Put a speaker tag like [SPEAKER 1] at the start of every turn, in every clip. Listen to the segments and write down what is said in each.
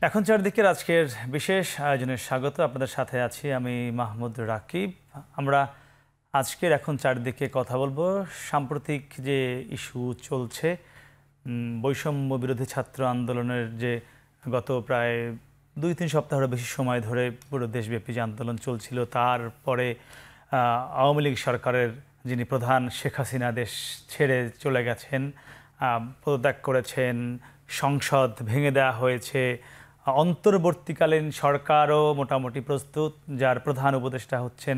[SPEAKER 1] এখন চারদিকের আজকের বিশেষ আয়োজনে স্বাগত। আপনাদের সাথে আছি আমি মাহমুদ রাকিব। আমরা আজকের এখন চারদিকে কথা বলবো সাম্প্রতিক যে ইস্যু চলছে, বৈষম্য বিরোধী ছাত্র আন্দোলনের যে গত প্রায় 2-3 সপ্তাহের বেশি সময় ধরে পুরো দেশব্যাপী যে আন্দোলন চলছিল, তারপরে আওয়ামী লীগ সরকারের যিনি প্রধান শেখ হাসিনা দেশ ছেড়ে চলে গেছেন, পদত্যাগ করেছেন, সংসদ ভেঙে দেওয়া হয়েছে, অন্তর্বর্তীকালীন সরকারও মোটামুটি প্রস্তুত, যার প্রধান উপদেষ্টা হচ্ছেন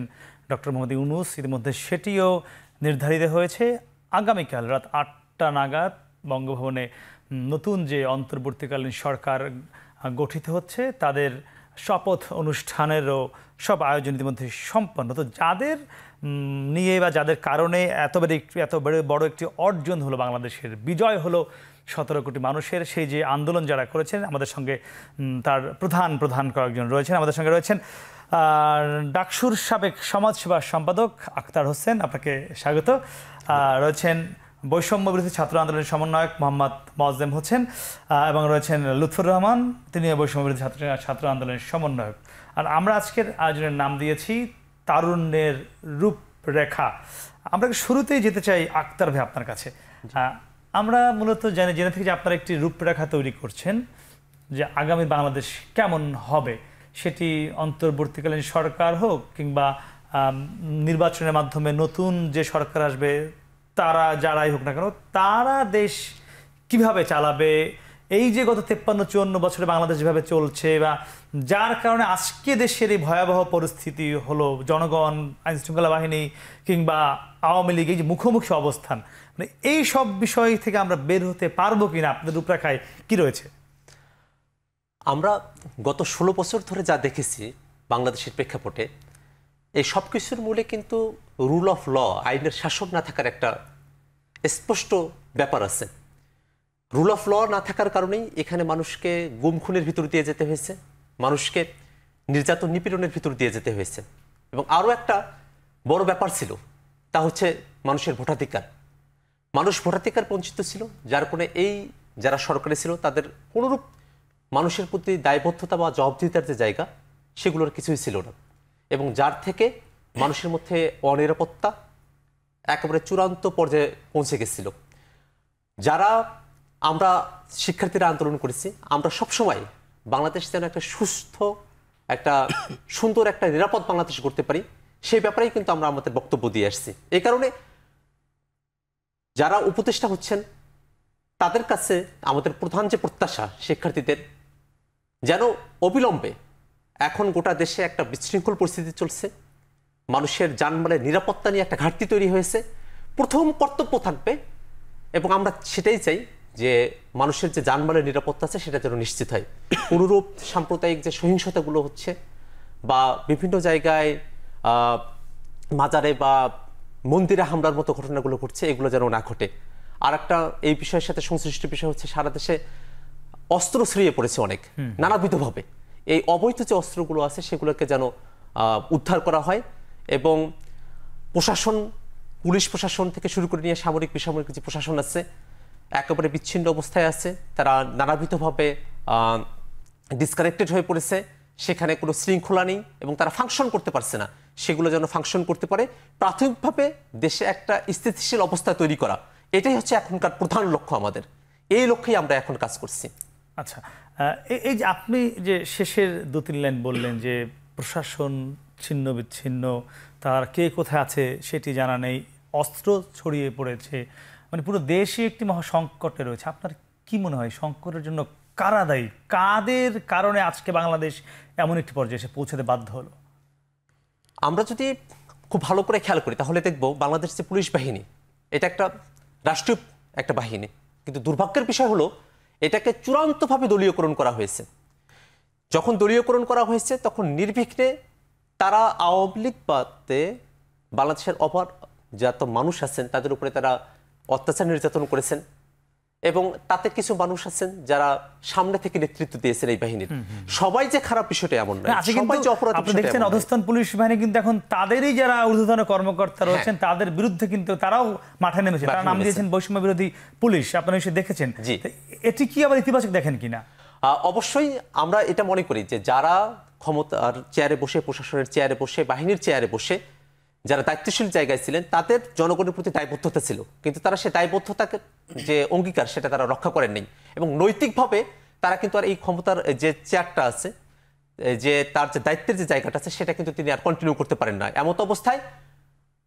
[SPEAKER 1] ডক্টর মোহাম্মদ ইউনূস। ইতিমধ্যে সেটিও নির্ধারিত হয়েছে আগামীকাল রাত 8টা নাগাদ বঙ্গভবনে নতুন যে অন্তর্বর্তীকালীন সরকার গঠিত হচ্ছে তাদের শপথ অনুষ্ঠানেরও সব আয়োজন ইতিমধ্যে সম্পন্ন। তো যাদের নিয়ে বা যাদের কারণে এত বড় একটি অর্জন হলো, বাংলাদেশের বিজয় হলো 17 কোটি মানুষের, সেই যে আন্দোলন যারা করেছেন, আমাদের সঙ্গে তার প্রধান কয়েকজন রয়েছেন। আমাদের সঙ্গে রয়েছেন ডাকসুর সাবেক সমাজসেবা সম্পাদক আক্তার হোসেন, আপনাকে স্বাগত। রয়েছেন বৈষম্য বিরোধী ছাত্র আন্দোলনের সমন্বয়ক মোহাম্মদ মোয়াজ্জেম হোসেন, এবং রয়েছেন লুৎফর রহমান, তিনিও বৈষম্য বিরোধী ছাত্র আন্দোলনের সমন্বয়ক। আর আমরা আজকের আয়োজনের নাম দিয়েছি তারুণ্যের রূপরেখা। আমরা শুরুতেই যেতে চাই আক্তার ভাই আপনার কাছে। আমরা মূলত জেনে থেকে যে আপনারা একটি রূপরেখা তৈরি করছেন যে আগামী বাংলাদেশ কেমন হবে, সেটি অন্তর্বর্তীকালীন সরকার হোক কিংবা নির্বাচনের মাধ্যমে নতুন যে সরকার আসবে, তারা যারাই হোক না কেন, তারা দেশ কিভাবে চালাবে, এই যে গত 53-54 বছরে বাংলাদেশ যেভাবে চলছে বা যার কারণে আজকে দেশের এই ভয়াবহ পরিস্থিতি হলো, জনগণ, আইনশৃঙ্খলা বাহিনী কিংবা আওয়ামী লীগ এই যে মুখোমুখি অবস্থান, মানে এই সব বিষয় থেকে আমরা বের হতে পারবো কিনা, আপনাদের রূপরেখায় কি রয়েছে?
[SPEAKER 2] আমরা গত 16 বছর ধরে যা দেখেছি বাংলাদেশের প্রেক্ষাপটে, এই সব কিছুর মূলে কিন্তু রুল অফ ল, আইনের শাসন না থাকার একটা স্পষ্ট ব্যাপার আছে। রুল অফ ল না থাকার কারণেই এখানে মানুষকে গুম খুনের ভিতর দিয়ে যেতে হয়েছে, মানুষকে নির্যাতন নিপীড়নের ভিতর দিয়ে যেতে হয়েছে। এবং আরও একটা বড় ব্যাপার ছিল, তা হচ্ছে মানুষের ভোটাধিকার। মানুষ ভোটাধিকার বঞ্চিত ছিল, যার ফলে এই যারা সরকারে ছিল তাদের কোনোরূপ মানুষের প্রতি দায়বদ্ধতা বা জবাবদিহিতার যে জায়গা, সেগুলোর কিছুই ছিল না। এবং যার থেকে মানুষের মধ্যে অনিরাপত্তা একেবারে চূড়ান্ত পর্যায়ে পৌঁছে গেছিল। যারা আমরা শিক্ষার্থীরা আন্দোলন করেছি, আমরা সবসময় বাংলাদেশ যেন একটা সুস্থ, একটা সুন্দর, একটা নিরাপদ বাংলাদেশ করতে পারি, সেই ব্যাপারেই কিন্তু আমরা আমাদের বক্তব্য দিয়ে আসছি। এই কারণে যারা উপদেষ্টা হচ্ছেন তাদের কাছে আমাদের প্রধান যে প্রত্যাশা, শিক্ষার্থীদের যেন অবিলম্বে, এখন গোটা দেশে একটা বিশৃঙ্খল পরিস্থিতি চলছে, মানুষের জানমালের নিরাপত্তা নিয়ে একটা ঘাটতি তৈরি হয়েছে, প্রথম কর্তব্য থাকবে এবং আমরা সেটাই চাই যে মানুষের যে জানমালের নিরাপত্তা আছে সেটা যেন নিশ্চিত হয়। অনুরূপ সাম্প্রদায়িক যে সহিংসতাগুলো হচ্ছে বা বিভিন্ন জায়গায় মাজারে বা মন্দিরে হামলার মতো ঘটনাগুলো ঘটছে, এগুলো যেন না ঘটে। আর একটা এই বিষয়ের সাথে সংশ্লিষ্ট বিষয় হচ্ছে, সারা দেশে অস্ত্র ছড়িয়ে পড়েছে অনেক নানাবিধভাবে। এই অবৈধ যে অস্ত্রগুলো আছে সেগুলোকে যেন উদ্ধার করা হয় এবং প্রশাসন, পুলিশ প্রশাসন থেকে শুরু করে নিয়ে সামরিক বেসামরিক যে প্রশাসন আছে একেবারে বিচ্ছিন্ন অবস্থায় আছে, তারা নানাবিধভাবে ডিসকানেক্টেড হয়ে পড়েছে, সেখানে কোনো শৃঙ্খলা নেই এবং তারা ফাংশন করতে পারছে না। সেগুলো যেন ফাংশন করতে পারে, প্রাথমিকভাবে দেশে একটা স্থিতিশীল অবস্থা তৈরি করা, এটাই হচ্ছে এখনকার প্রধান লক্ষ্য আমাদের। এই লক্ষ্যেই আমরা এখন কাজ করছি।
[SPEAKER 1] আচ্ছা, এই যে আপনি যে শেষের 2-3 লাইন বললেন যে প্রশাসন ছিন্ন বিচ্ছিন্ন, তার কে কোথায় আছে সেটি জানা নেই, অস্ত্র ছড়িয়ে পড়েছে, মানে পুরো দেশই একটি মহা সংকটে রয়েছে। আপনার কি মনে হয় সংকটের জন্য কারা দায়ী, কাদের কারণে আজকে বাংলাদেশ এমন একটি পর্যায়ে এসে পৌঁছাতে বাধ্য হলো?
[SPEAKER 2] আমরা যদি খুব ভালো করে খেয়াল করি তাহলে দেখব বাংলাদেশ যে পুলিশ বাহিনী, এটা একটা রাষ্ট্রীয় একটা বাহিনী, কিন্তু দুর্ভাগ্যের বিষয় হলো এটাকে চূড়ান্তভাবে দলীয়করণ করা হয়েছে। যখন দলীয়করণ করা হয়েছে তখন নির্বিঘ্নে তারা আওয়ামী লীগ বাদে বাংলাদেশের অপর যত মানুষ আছেন তাদের উপরে তারা অত্যাচার নির্যাতন করেছেন এবং তাতে কিছু মানুষ আছেন যারা সামনে থেকে নেতৃত্ব দিয়েছেন এই বাহিনীর। সবাই যে খারাপ বিষয়টা এমন নয়, সবাই যে অপরাধী।
[SPEAKER 1] আপনি দেখছেন অধস্তন পুলিশ বাহিনী কিন্তু এখন তাদেরই যারা ঊর্ধ্বতন কর্মকর্তা রয়েছেন তাদের বিরুদ্ধে কিন্তু তারাও মাঠে নেমেছে, তারা নাম দিয়েছেন বৈষম্য বিরোধী পুলিশ। আপনি এসে দেখেছেন, এটি কি আবার ইতিবাচক দেখেন কিনা?
[SPEAKER 2] অবশ্যই আমরা এটা মনে করি যে যারা ক্ষমতার চেয়ারে বসে, প্রশাসনের চেয়ারে বসে, বাহিনীর চেয়ারে বসে যারা দায়িত্বশীল জায়গায় ছিলেন তাদের জনগণের প্রতি দায়বদ্ধতা ছিল, কিন্তু তারা সে দায়বদ্ধতাকে যে অঙ্গীকার সেটা তারা রক্ষা করেন নাই এবং নৈতিকভাবে তারা কিন্তু আর এই ক্ষমতার যে চেয়ারটা আছে, যে তার যে দায়িত্বের যে জায়গাটা আছে সেটা কিন্তু তিনি আর কন্টিনিউ করতে পারেন না। এমত অবস্থায়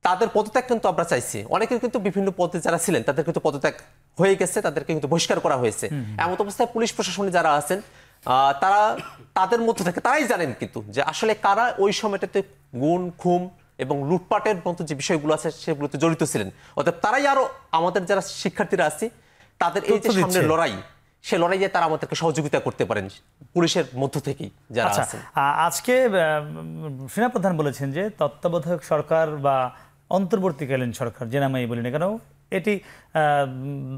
[SPEAKER 2] তাদের পদত্যাগ কিন্তু আমরা চাইছি। অনেকের কিন্তু বিভিন্ন পদে যারা ছিলেন তাদের কিন্তু পদত্যাগ হয়ে গেছে, তাদেরকে কিন্তু বহিষ্কার করা হয়েছে। এমত অবস্থায় পুলিশ প্রশাসনে যারা আছেন তারা তাদের মধ্যে থেকে তারাই জানেন কিন্তু যে আসলে কারা ওই সময়টাতে গুণ, খুন এবং লুটপাটের মতো যে বিষয়গুলো আছে সেগুলোতে জড়িত ছিলেন। অর্থাৎ তারাই আরো আমাদের যারা শিক্ষার্থীরা আছি তাদের এই যে সামনের লড়াই, সে লড়াইয়ে তারা আমাদেরকে সহযোগিতা করতে পারেন পুলিশের মধ্য থেকেই যারা আছেন।
[SPEAKER 1] আজকে সেনাপ্রধান বলেছেন যে তত্ত্বাবধায়ক সরকার বা অন্তর্বর্তীকালীন সরকার, যে নামেই বলি না কেন, এটি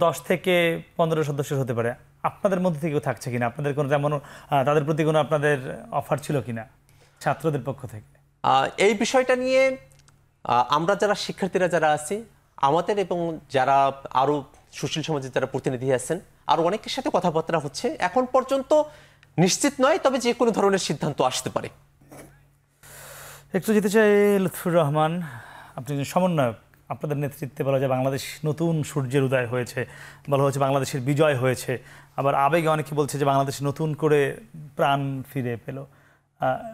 [SPEAKER 1] 10 থেকে 15 সদস্যের হতে পারে। আপনাদের মধ্যে থেকেও থাকছে কিনা? আপনাদের কোনো যেমন তাদের প্রতি কোনো আপনাদের অফার ছিল কিনা ছাত্রদের পক্ষ থেকে?
[SPEAKER 2] এই বিষয়টা নিয়ে আমরা যারা শিক্ষার্থীরা যারা আছি আমাদের এবং যারা আরো সুশীল সমাজের যারা প্রতিনিধি আছেন আরো অনেকের সাথে কথাবার্তা হচ্ছে। এখন পর্যন্ত নিশ্চিত নয়, তবে যে কোনো ধরনের সিদ্ধান্ত আসতে পারে।
[SPEAKER 1] একটু যেতে চাই লুৎফুর রহমান, আপনি একজন সমন্বয়ক, আপনাদের নেতৃত্বে বলা যায় বাংলাদেশ নতুন সূর্যের উদয় হয়েছে, বলা হচ্ছে বাংলাদেশের বিজয় হয়েছে, আবার আবেগে অনেকে বলছে যে বাংলাদেশ নতুন করে প্রাণ ফিরে পেল।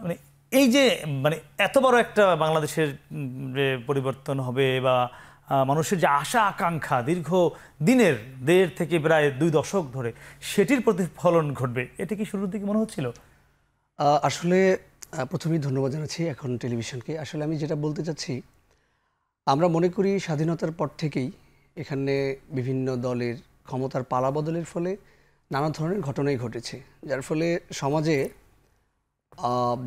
[SPEAKER 1] মানে এই যে মানে এত বড় একটা বাংলাদেশের যে পরিবর্তন হবে বা মানুষের যে আশা আকাঙ্ক্ষা দীর্ঘ দিনের 1.5 থেকে প্রায় 2 দশক ধরে, সেটির প্রতিফলন ঘটবে, এটা কি শুরুর দিকে মনে হচ্ছিল?
[SPEAKER 3] আসলে প্রথমেই ধন্যবাদ জানাচ্ছি এখন টেলিভিশনকে। আসলে আমি যেটা বলতে চাচ্ছি, আমরা মনে করি স্বাধীনতার পর থেকেই এখানে বিভিন্ন দলের ক্ষমতার পালাবদলের ফলে নানা ধরনের ঘটনাই ঘটেছে, যার ফলে সমাজে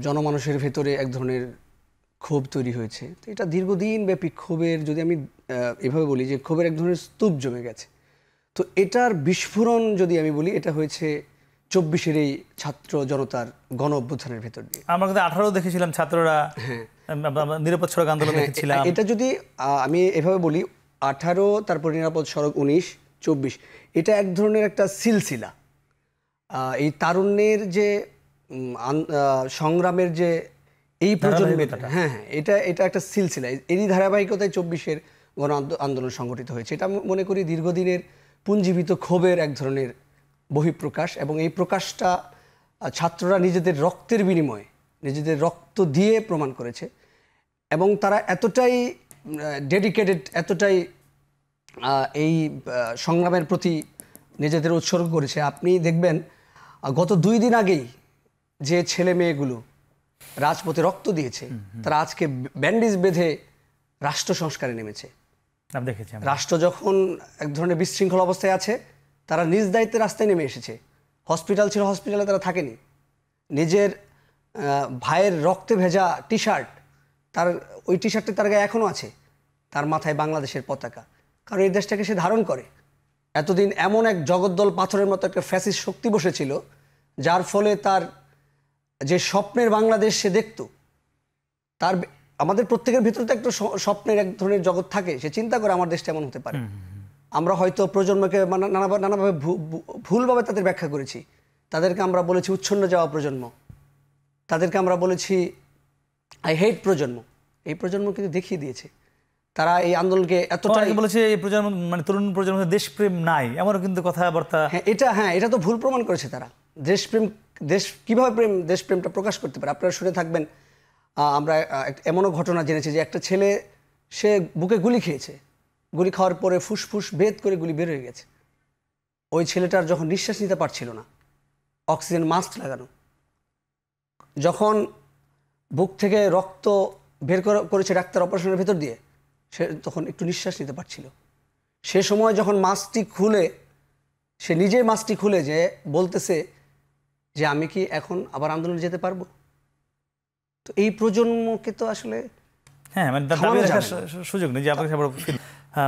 [SPEAKER 3] জনমানুষের ভেতরে এক ধরনের ক্ষোভ তৈরি হয়েছে। তো এটা দীর্ঘদিন ব্যাপী ক্ষোভের, যদি আমি এভাবে বলি যে ক্ষোভের এক ধরনের স্তূপ জমে গেছে। তো এটার বিস্ফোরণ যদি আমি বলি, এটা হয়েছে 24-এর এই ছাত্র জনতার গণ অভ্যুত্থানের ভেতর দিয়ে।
[SPEAKER 1] আমরা কিন্তু 18 দেখেছিলাম ছাত্ররা, নিরাপদ সড়ক আন্দোলন দেখেছিলাম।
[SPEAKER 3] এটা যদি আমি এভাবে বলি, 18, তারপর নিরাপদ সড়ক 19, 24, এটা এক ধরনের একটা সিলসিলা। এই তারুণ্যের যে সংগ্রামের যে এই প্রজন্মের, হ্যাঁ, এটা একটা সিলসিলা। এরই ধারাবাহিকতায় 24-এর গণ আন্দোলন সংগঠিত হয়েছে। এটা আমি মনে করি দীর্ঘদিনের পুঞ্জীবিত ক্ষোভের এক ধরনের বহিঃপ্রকাশ, এবং এই প্রকাশটা ছাত্ররা নিজেদের রক্তের বিনিময়ে, নিজেদের রক্ত দিয়ে প্রমাণ করেছে। এবং তারা এতটাই ডেডিকেটেড, এতটাই এই সংগ্রামের প্রতি নিজেদের উৎসর্গ করেছে। আপনি দেখবেন গত 2 দিন আগেই যে ছেলে মেয়েগুলো রাজপথে রক্ত দিয়েছে, তারা আজকে ব্যান্ডেজ বেঁধে রাষ্ট্র সংস্কারে নেমেছে। রাষ্ট্র যখন এক ধরনের বিশৃঙ্খল অবস্থায় আছে, তারা নিজ দায়িত্বে রাস্তায় নেমে এসেছে। হসপিটাল ছিল, হসপিটালে তারা থাকেনি। নিজের ভাইয়ের রক্তে ভেজা টি শার্ট, তার ওই টি শার্টটা তার গায়ে এখনও আছে, তার মাথায় বাংলাদেশের পতাকা, কারণ এই দেশটাকে সে ধারণ করে। এতদিন এমন এক জগদ্দল পাথরের মতো একটা ফ্যাসিস্ট শক্তি বসেছিল, যার ফলে তার যে স্বপ্নের বাংলাদেশ সে দেখত, তার আমাদের প্রত্যেকের ভিতরে তো একটা স্বপ্নের এক ধরনের জগৎ থাকে, সে চিন্তা করে আমার দেশটা এমন হতে পারে। আমরা হয়তো প্রজন্মকে নানাভাবে ভুলভাবে তাদের ব্যাখ্যা করেছি। তাদেরকে আমরা বলেছি উচ্ছন্ন যাওয়া প্রজন্ম, তাদেরকে আমরা বলেছি আই হেট প্রজন্ম। এই প্রজন্ম কিন্তু দেখিয়ে দিয়েছে তারা এই আন্দোলনকে এতটাই
[SPEAKER 1] বলেছে, এই প্রজন্ম মানে তরুণ প্রজন্মের দেশপ্রেম নাই, এমনও কিন্তু কথাবার্তা।
[SPEAKER 3] এটা তো ভুল প্রমাণ করেছে তারা। দেশপ্রেম, কীভাবে দেশপ্রেমটা প্রকাশ করতে পারে? আপনারা শুনে থাকবেন, আমরা এমনও ঘটনা জেনেছি যে একটা ছেলে, সে বুকে গুলি খেয়েছে, গুলি খাওয়ার পরে ফুসফুস ভেদ করে গুলি বের হয়ে গেছে। ওই ছেলেটার যখন নিঃশ্বাস নিতে পারছিল না, অক্সিজেন মাস্ক লাগানো, যখন বুক থেকে রক্ত বের করেছে ডাক্তার অপারেশনের ভেতর দিয়ে, সে তখন একটু নিঃশ্বাস নিতে পারছিল। সে সময় যখন মাস্কটি খুলে, সে নিজেই মাস্কটি খুলে যে বলতেছে যে আমি কি এখন আবার আন্দোলনে যেতে পারবো? তো এই প্রজন্মকে তো আসলে
[SPEAKER 1] সুযোগ নেই যে আপনাকে।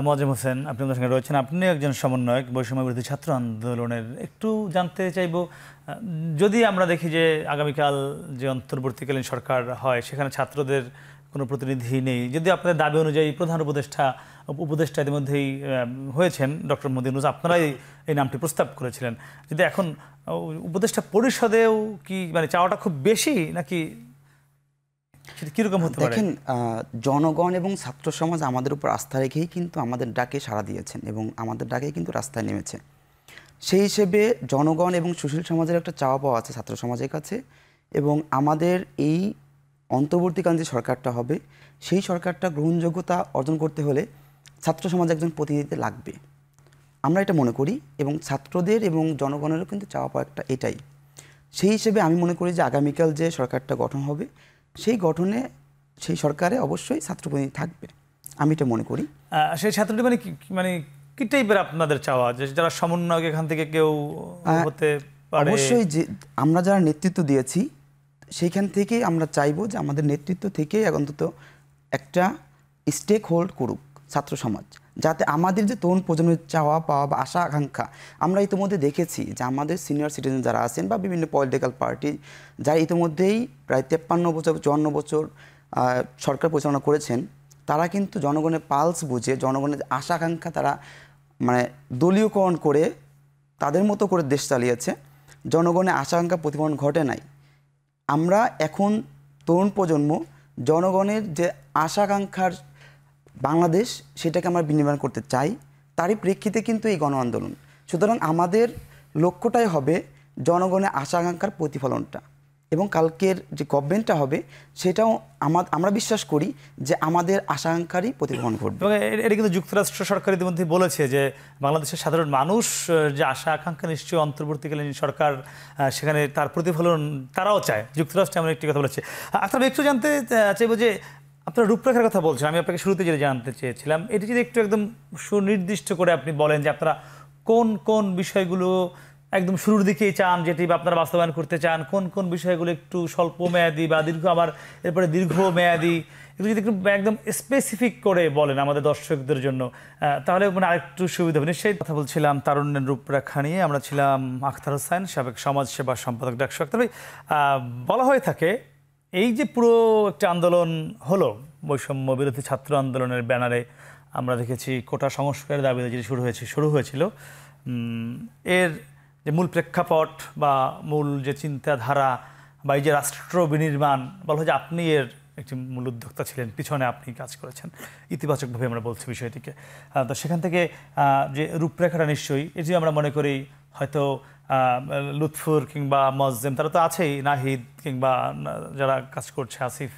[SPEAKER 1] মোয়াজ্জেম হোসেন, আপনি আমাদের সঙ্গে রয়েছেন, আপনি একজন সমন্বয়ক বৈষম্য বিরোধী ছাত্র আন্দোলনের। একটু জানতে চাইব, যদি আমরা দেখি যে আগামীকাল যে অন্তর্বর্তীকালীন সরকার হয়, সেখানে ছাত্রদের কোনো প্রতিনিধি নেই, যদি আপনাদের দাবি অনুযায়ী প্রধান উপদেষ্টা ইতিমধ্যেই হয়েছেন ডক্টর মোহাম্মদ ইউনূস, আপনারাই এই নামটি প্রস্তাব করেছিলেন, যদি এখন উপদেষ্টা পরিষদেও কি মানে চাওয়াটা খুব বেশি নাকি কিরকম হতে পারে?
[SPEAKER 4] দেখেন, জনগণ এবং ছাত্র সমাজ আমাদের উপর আস্থা রেখেই কিন্তু আমাদের ডাকে সাড়া দিয়েছেন এবং আমাদের ডাকেই কিন্তু রাস্তায় নেমেছে। সেই হিসেবে জনগণ এবং সুশীল সমাজের একটা চাওয়া পাওয়া আছে ছাত্র সমাজের কাছে, এবং আমাদের এই অন্তর্বর্তীকালীন যে সরকারটা হবে সেই সরকারটা গ্রহণযোগ্যতা অর্জন করতে হলে ছাত্র সমাজ একজন প্রতিনিধি লাগবে, আমরা এটা মনে করি। এবং ছাত্রদের এবং জনগণেরও কিন্তু চাওয়া পাওয়া একটা এটাই। সেই হিসেবে আমি মনে করি যে আগামীকাল যে সরকারটা গঠন হবে সেই সরকারে অবশ্যই ছাত্র প্রতিনিধি থাকবে, আমি এটা মনে করি।
[SPEAKER 1] সেই ছাত্রটি মানে কি টাইপের আপনাদের চাওয়া, যে যারা সমন্বয়ক এখান থেকে কেউ হতে পারে?
[SPEAKER 4] অবশ্যই, যে আমরা যারা নেতৃত্ব দিয়েছি সেইখান থেকেই আমরা চাইবো যে আমাদের নেতৃত্ব থেকে অন্তত একটা স্টেক হোল্ড করুক ছাত্র সমাজ, যাতে আমাদের যে তরুণ প্রজন্মের চাওয়া পাওয়া বা আশা আকাঙ্ক্ষা, আমরা ইতিমধ্যে দেখেছি যে আমাদের সিনিয়র সিটিজেন যারা আছেন বা বিভিন্ন পলিটিক্যাল পার্টি যারা ইতিমধ্যেই প্রায় 53 বছর 54 বছর সরকার পরিচালনা করেছেন, তারা কিন্তু জনগণের পালস বুঝে জনগণের আশা আকাঙ্ক্ষা তারা মানে দলীয়করণ করে তাদের মতো করে দেশ চালিয়েছে, জনগণের আশা আকাঙ্ক্ষা প্রতিফলন ঘটে নাই। আমরা এখন তরুণ প্রজন্ম জনগণের যে আশা আকাঙ্ক্ষার বাংলাদেশ সেটাকে আমরা বিনির্মাণ করতে চাই, তারই প্রেক্ষিতে কিন্তু এই গণ আন্দোলন। সুতরাং আমাদের লক্ষ্যটাই হবে জনগণের আশা আকাঙ্ক্ষার প্রতিফলনটা, এবং কালকের যে গভর্নমেন্টটা হবে সেটাও আমরা বিশ্বাস করি যে আমাদের আশা আকাঙ্ক্ষারই প্রতিফলন ঘটবে।
[SPEAKER 1] এবং এটা কিন্তু যুক্তরাষ্ট্র সরকার ইতিমধ্যে বলেছে যে বাংলাদেশের সাধারণ মানুষ যে আশা আকাঙ্ক্ষা নিশ্চয়ই অন্তর্বর্তীকালীন সরকার সেখানে তার প্রতিফলন তারাও চায়। যুক্তরাষ্ট্র এমন একটি কথা বলেছে। আপনারা একটু জানতে চাইবো যে আপনারা রূপরেখার কথা বলছেন, আমি আপনাকে শুরুতে যেটা জানতে চেয়েছিলাম, এটি যদি একটু একদম সুনির্দিষ্ট করে আপনি বলেন যে আপনারা কোন কোন বিষয়গুলো একদম শুরুর দিকেই চান, যেটি আপনারা বাস্তবায়ন করতে চান, কোন কোন বিষয়গুলো একটু স্বল্প মেয়াদি বা দীর্ঘ, আবার এরপরে দীর্ঘ মেয়াদি, এগুলো যদি একটু একদম স্পেসিফিক করে বলেন আমাদের দর্শকদের জন্য, তাহলে মানে আরেকটু সুবিধা হবে। নিশ্চয়ই কথা বলছিলাম তারুণ্যের রূপরেখা নিয়ে। আমরা ছিলাম আখতার হোসেন, সাবেক সমাজ সেবা সম্পাদক। ডাক্তার আখতার ভাই, বলা হয়ে থাকে এই যে পুরো একটা আন্দোলন হলো, বৈষম্য বিরোধী ছাত্র আন্দোলনের ব্যানারে আমরা দেখেছি কোটা সংস্কারের দাবিতে যেটি শুরু হয়েছিল, এর যে মূল প্রেক্ষাপট বা মূল যে চিন্তাধারা বা এই যে রাষ্ট্র বিনির্মাণ, বলা হয় যে আপনি এর একটি মূল উদ্যোক্তা ছিলেন, পিছনে আপনি কাজ করেছেন, ইতিবাচকভাবে আমরা বলছি বিষয়টিকে। তো সেখান থেকে যে রূপরেখাটা নিশ্চয়ই এটি আমরা মনে করি হয়তো লুৎফুর কিংবা মজ্জেম তারা তো আছেই, নাহিদ কিংবা যারা কাজ করছে, আসিফ,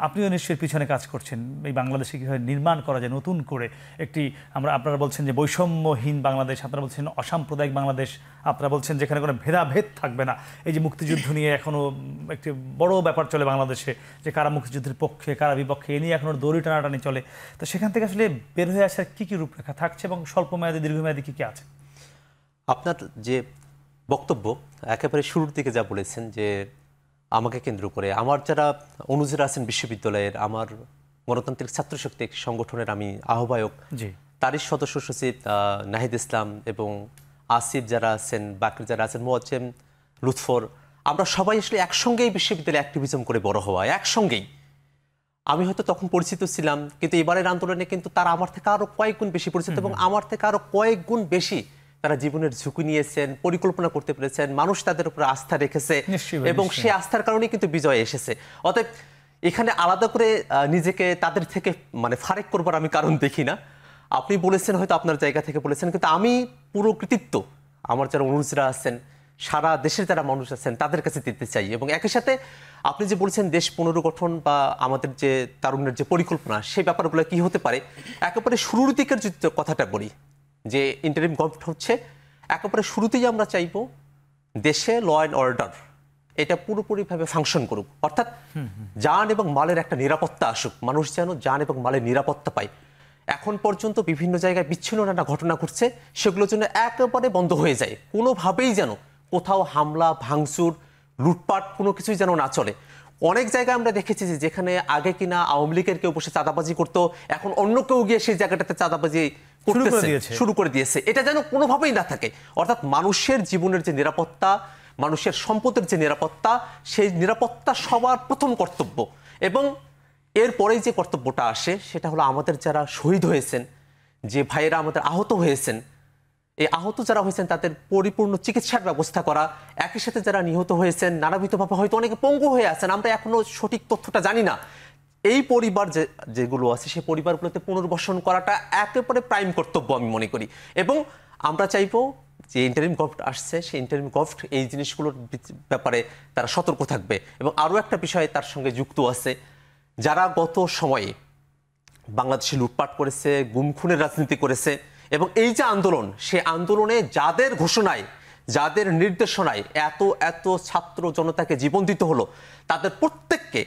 [SPEAKER 1] আপনিও নিশ্চয়ই পিছনে কাজ করছেন এই বাংলাদেশে কীভাবে নির্মাণ করা যায় নতুন করে একটি। আপনারা বলছেন যে বৈষম্যহীন বাংলাদেশ, আপনারা বলছেন অসাম্প্রদায়িক বাংলাদেশ, আপনারা বলছেন যেখানে কোনো ভেদাভেদ থাকবে না। এই যে মুক্তিযুদ্ধ নিয়ে এখনও একটি বড় ব্যাপার চলে বাংলাদেশে, যে কারা মুক্তিযুদ্ধের পক্ষে কারা বিপক্ষে, এ নিয়ে এখনও দড়ি টানাটানি চলে। তো সেখান থেকে আসলে বের হয়ে আসার কী কী রূপরেখা থাকছে এবং স্বল্পমেয়াদী দীর্ঘমেয়াদী কী কী আছে?
[SPEAKER 2] আপনার যে বক্তব্য একেবারে শুরুর দিকে যা বলেছেন, যে আমাকে কেন্দ্র করে আমার যারা অনুজরা আছেন বিশ্ববিদ্যালয়ের, আমার গণতান্ত্রিক ছাত্রশক্তি একটি সংগঠনের আমি আহ্বায়ক, তারই সদস্য সচিব নাহিদ ইসলাম এবং আসিফ যারা আছেন, বাকর যারা আছেন, মোয়াজ্জেম, লুৎফর, আমরা সবাই আসলে একসঙ্গেই বিশ্ববিদ্যালয়ে অ্যাক্টিভিজম করে বড় হওয়া, একসঙ্গেই। আমি হয়তো তখন পরিচিত ছিলাম, কিন্তু এবারের আন্দোলনে কিন্তু তারা আমার থেকে আরো কয়েক গুণ বেশি পরিচিত এবং আমার থেকে আরো কয়েক গুণ বেশি তারা জীবনের ঝুঁকি নিয়েছেন, পরিকল্পনা করতে পেরেছেন, মানুষ তাদের উপর আস্থা রেখেছে এবং সেই আস্থার কারণেই কিন্তু বিজয় এসেছে। অতএব এখানে আলাদা করে নিজেকে তাদের থেকে মানে ফারেক করবার আমি কারণ দেখি না। আপনি বলেছেন হয়তো আপনার জায়গা থেকে বলেছেন, কিন্তু আমি পুরো কৃতিত্ব আমার যারা অনুজরা আছেন, সারা দেশের যারা মানুষ আছেন তাদের কাছে দিতে চাই। এবং একই সাথে আপনি যে বলছেন দেশ পুনর্গঠন বা আমাদের যে তারুণ্যের যে পরিকল্পনা, সেই ব্যাপারগুলো কি হতে পারে, একেবারে শুরুর দিকের যদি কথাটা বলি, যে ইন্টারিম গভর্নমেন্ট হচ্ছে, একেবারে শুরুতেই আমরা চাইবো দেশে ল অ্যান্ড অর্ডার এটা পুরোপুরিভাবে ফাংশন করুক, অর্থাৎ জান এবং মালের একটা নিরাপত্তা আসুক, মানুষ যেন জান এবং মালের নিরাপত্তা পায়। এখন পর্যন্ত বিভিন্ন জায়গায় বিচ্ছিন্ন নানা ঘটনা ঘটছে, সেগুলোর জন্য একেবারে বন্ধ হয়ে যায়, কোনোভাবেই যেন কোথাও হামলা ভাঙচুর লুটপাট কোনো কিছুই যেন না চলে। অনেক জায়গায় আমরা দেখেছি যে যেখানে আগে কিনা আওয়ামী লীগের কেউ বসে চাঁদাবাজি করতো, এখন অন্য কেউ গিয়ে সেই জায়গাটাতে চাঁদাবাজি শুরু করে দিয়েছে, এটা যেন কোনোভাবেই না থাকে। অর্থাৎ মানুষের জীবনের যে নিরাপত্তা, মানুষের সম্পদের যে নিরাপত্তা, সেই নিরাপত্তা সবার প্রথম কর্তব্য। এবং এরপরেই যে কর্তব্যটা আসে সেটা হলো আমাদের যারা শহীদ হয়েছেন, যে ভাইয়েরা আমাদের আহত হয়েছেন, এই আহত যারা হয়েছেন তাদের পরিপূর্ণ চিকিৎসার ব্যবস্থা করা, একই সাথে যারা নিহত হয়েছেন নানাবিধভাবে হয়তো অনেকে পঙ্গু হয়ে আছেন, আমরা এখনো সঠিক তথ্যটা জানি না, এই পরিবার যেগুলো আছে সেই পরিবারগুলোতে পুনর্বাসন করাটা একেবারে প্রাইম কর্তব্য আমি মনে করি। এবং আমরা চাইবো যে ইন্টারিম গভর্নমেন্ট আসছে সেই ইন্টারিম গভর্নমেন্ট এই জিনিসগুলোর ব্যাপারে তারা সতর্ক থাকবে। এবং আরও একটা বিষয় তার সঙ্গে যুক্ত আছে, যারা গত সময়ে বাংলাদেশে লুটপাট করেছে, গুম খুনের রাজনীতি করেছে, এবং এই যে আন্দোলন, সে আন্দোলনে যাদের ঘোষণায়, যাদের নির্দেশনায় এত এত ছাত্র জনতাকে জীবন দিতে হলো, তাদের প্রত্যেককে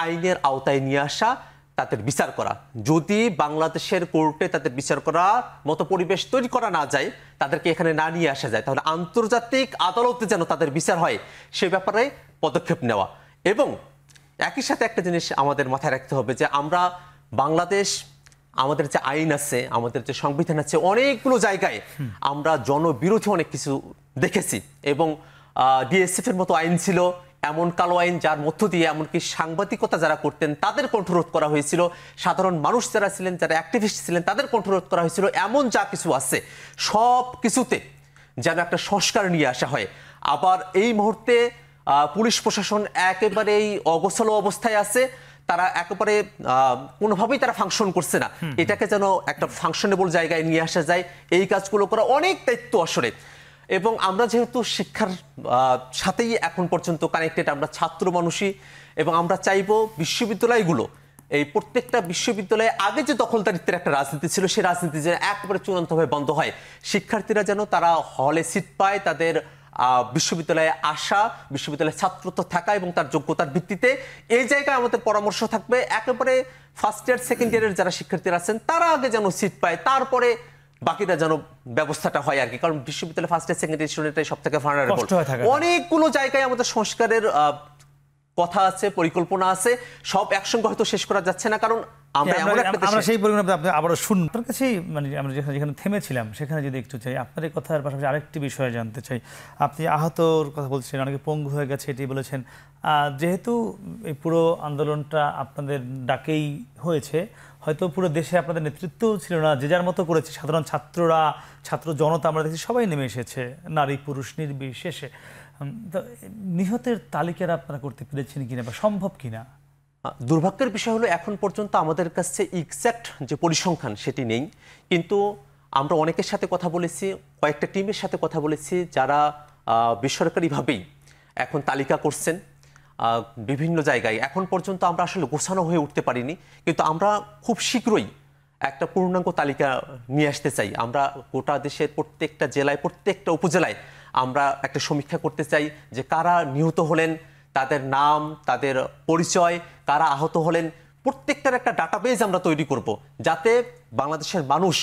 [SPEAKER 2] আইনের আওতায় নিয়ে আসা, তাদের বিচার করা। যদি বাংলাদেশের কোর্টে তাদের বিচার করার মতো পরিবেশ তৈরি করা না যায়, তাদেরকে এখানে না নিয়ে আসা যায়, তাহলে আন্তর্জাতিক আদালতে যেন তাদের বিচার হয় সে ব্যাপারে পদক্ষেপ নেওয়া। এবং একই সাথে একটা জিনিস আমাদের মাথায় রাখতে হবে যে আমরা বাংলাদেশ, আমাদের যে আইন আছে, আমাদের যে সংবিধান আছে, অনেকগুলো জায়গায় আমরা জনবিরোধী অনেক কিছু দেখেছি। এবং ডিএসএফ এর মতো আইন ছিল, এমন কালো আইন যার মধ্য দিয়ে এমনকি সাংবাদিকতা যারা করতেন তাদের কণ্ঠরোধ করা হয়েছিল, সাধারণ মানুষ যারা ছিলেন, যারা অ্যাক্টিভিস্ট ছিলেন তাদের কণ্ঠরোধ করা হয়েছিল। এমন যা কিছু আছে সব কিছুতে যেন একটা সংস্কার নিয়ে আসা হয়। আবার এই মুহূর্তে পুলিশ প্রশাসন একেবারেই অগোছালো অবস্থায় আছে, তারা একেবারে কোনোভাবেই তারা ফাংশন করছে না। এটাকে যেন একটা ফাংশনেবল জায়গায় নিয়ে আসা যায়, এই কাজগুলো করা অনেক দায়িত্ব আসলে। এবং আমরা যেহেতু শিক্ষার সাথেই এখন পর্যন্ত কানেক্টেড, আমরা ছাত্র মানুষই, এবং আমরা চাইবো বিশ্ববিদ্যালয়গুলো, এই প্রত্যেকটা বিশ্ববিদ্যালয়ে আগে যে দখলদারিত্বের একটা রাজনীতি ছিল সেই রাজনীতি যেন একেবারে চূড়ান্তভাবে বন্ধ হয়। শিক্ষার্থীরা যেন তারা হলে সিট পায়, তাদের বিশ্ববিদ্যালয়ে আসা, বিশ্ববিদ্যালয়ে ছাত্রত্ব থাকা এবং তার যোগ্যতার ভিত্তিতে এই জায়গায় আমাদের পরামর্শ থাকবে একেবারে ফার্স্ট ইয়ার সেকেন্ড ইয়ারের যারা শিক্ষার্থীরা আছেন তারা আগে যেন সিট পায়, তারপরে বাকিটা যেন ব্যবস্থাটা হয় আর কি। কারণ বিশ্ববিদ্যালয়ে ফার্স্ট ইয়ার সেকেন্ড ইয়ার স্টুডেন্টটাই সব থেকে ভালনারেবল। অনেকগুলো জায়গায় আমাদের সংস্কারের কথা আছে, পরিকল্পনা আছে, সব একসঙ্গে হয়তো শেষ করা যাচ্ছে না, কারণ
[SPEAKER 1] আমরা সেই পরিকল্পনা আপনি আবারও শুনুন। আপনার কাছেই মানে আমরা যেখানে থেমেছিলাম সেখানে যদি একটু চাই, আপনার এই কথার পাশাপাশি আরেকটি বিষয় জানতে চাই। আপনি আহতর কথা বলছেন, অনেকে পঙ্গু হয়ে গেছে এটি বলেছেন। যেহেতু এই পুরো আন্দোলনটা আপনাদের ডাকেই হয়েছে, হয়তো পুরো দেশে আপনাদের নেতৃত্ব ছিল না, যে যার মতো করেছে, সাধারণ ছাত্ররা, ছাত্র জনতা আমরা দেখছি সবাই নেমে এসেছে, নারী পুরুষ নির্বিশেষে। নিহতের তালিকাটা আপনারা করতে পেরেছেন কিনা বা সম্ভব কিনা?
[SPEAKER 2] দুর্ভাগ্যের বিষয় হলো এখন পর্যন্ত আমাদের কাছে এক্সাক্ট যে পরিসংখ্যান সেটি নেই, কিন্তু আমরা অনেকের সাথে কথা বলেছি, কয়েকটা টিমের সাথে কথা বলেছি যারা বেসরকারিভাবেই এখন তালিকা করছেন বিভিন্ন জায়গায়। এখন পর্যন্ত আমরা আসলে গোছানো হয়ে উঠতে পারিনি, কিন্তু আমরা খুব শীঘ্রই একটা পূর্ণাঙ্গ তালিকা নিয়ে আসতে চাই। আমরা গোটা দেশের প্রত্যেকটা জেলায়, প্রত্যেকটা উপজেলায় আমরা একটা সমীক্ষা করতে চাই যে কারা নিহত হলেন, তাদের নাম, তাদের পরিচয়, কারা আহত হলেন, প্রত্যেকটার একটা ডাটাবেজ আমরা তৈরি করব, যাতে বাংলাদেশের মানুষ